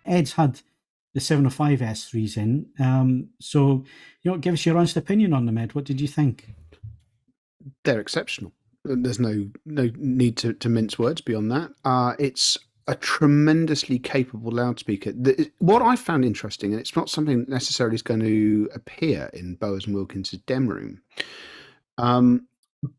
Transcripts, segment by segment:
Ed's had the 705 S3s in. So, give us your honest opinion on them, Ed. What did you think? They're exceptional. There's no need to mince words beyond that. It's a tremendously capable loudspeaker. What I found interesting, and it's not something that necessarily is going to appear in Bowers & Wilkins' demo room,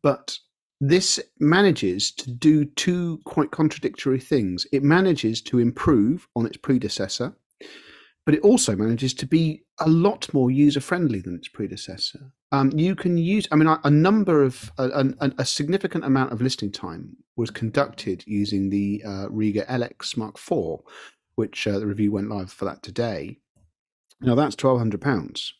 but this manages to do two quite contradictory things. It manages to improve on its predecessor, but it also manages to be a lot more user-friendly than its predecessor. You can use, a significant amount of listening time was conducted using the Riga LX Mark IV, which the review went live for that today. Now that's £1,200,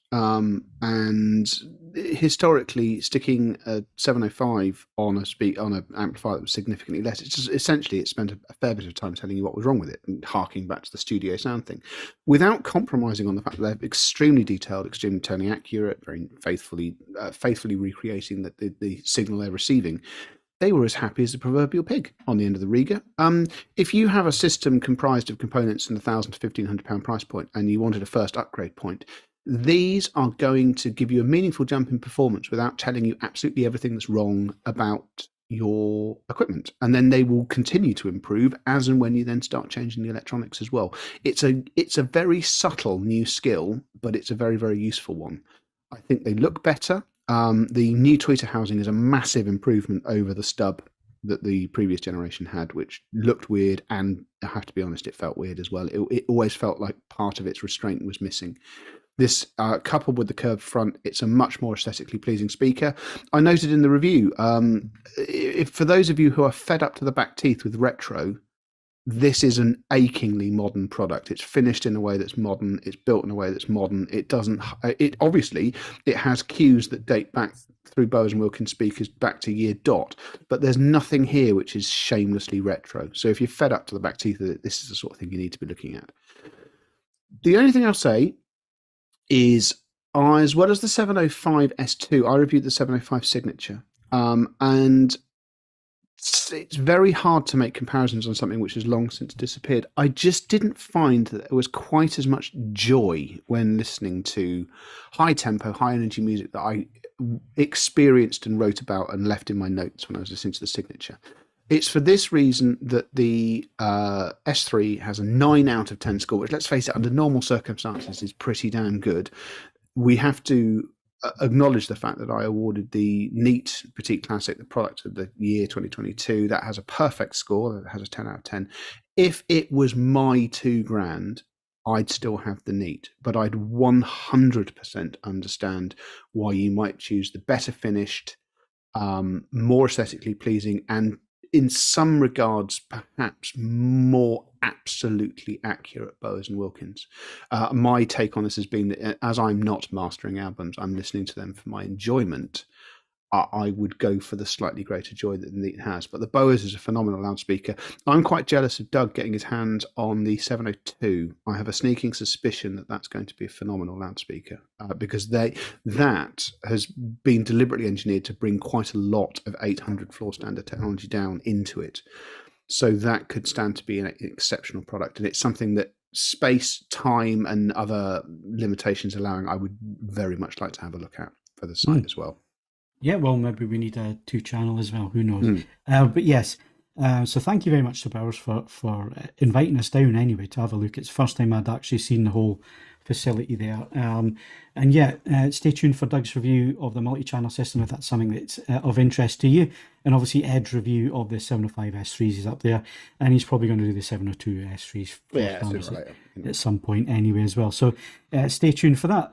and historically, sticking a 705 on an amplifier that was significantly less, it's just, essentially it spent a fair bit of time telling you what was wrong with it and harking back to the studio sound thing, without compromising on the fact that they're extremely detailed, extremely tonally accurate, very faithfully recreating the signal they're receiving. They were as happy as the proverbial pig on the end of the Riga. If you have a system comprised of components in the £1,000 to £1,500 price point and you wanted a first upgrade point, these are going to give you a meaningful jump in performance without telling you absolutely everything that's wrong about your equipment. And then they will continue to improve as and when you then start changing the electronics as well. It's a very subtle new skill, but it's a very, very useful one. I think they look better. The new tweeter housing is a massive improvement over the stub that the previous generation had, which looked weird, and I have to be honest, it felt weird as well. It always felt like part of its restraint was missing. This, coupled with the curved front, it's a much more aesthetically pleasing speaker. I noted in the review, for those of you who are fed up to the back teeth with retro, this is an achingly modern product. It's finished in a way that's modern. It's built in a way that's modern. It has cues that date back through Bowers & Wilkins speakers back to year dot, but there's nothing here which is shamelessly retro. So if you're fed up to the back teeth of it, this is the sort of thing you need to be looking at. The only thing I'll say is, as well as the 705 S2, I reviewed the 705 Signature, and it's very hard to make comparisons on something which has long since disappeared. I just didn't find that there was quite as much joy when listening to high tempo, high energy music that I experienced and wrote about and left in my notes when I was listening to the Signature. It's for this reason that the S3 has a 9 out of 10 score, which, let's face it, under normal circumstances is pretty damn good. We have to acknowledge the fact that I awarded the Neat Petite Classic, the product of the year 2022. That has a perfect score. That has a 10 out of 10. If it was my £2,000, I'd still have the Neat, but I'd 100% understand why you might choose the better finished, more aesthetically pleasing, and in some regards, perhaps more absolutely accurate Bowers & Wilkins. My take on this has been that as I'm not mastering albums, I'm listening to them for my enjoyment. I would go for the slightly greater joy that the Neat has. But the Bowers is a phenomenal loudspeaker. I'm quite jealous of Doug getting his hands on the 702. I have a sneaking suspicion that that's going to be a phenomenal loudspeaker, because that has been deliberately engineered to bring quite a lot of 800 floor standard technology down into it. So that could stand to be an exceptional product. And it's something that, space, time, and other limitations allowing, I would very much like to have a look at for the site as well. Yeah, well, maybe we need a 2-channel as well. Who knows? But yes, so thank you very much to Bowers for inviting us down anyway to have a look. It's the first time I'd actually seen the whole facility there. And yeah, stay tuned for Doug's review of the multi-channel system if that's something that's of interest to you. And obviously Ed's review of the 705 S3s is up there, and he's probably going to do the 702 S3s at at some point anyway as well. So stay tuned for that.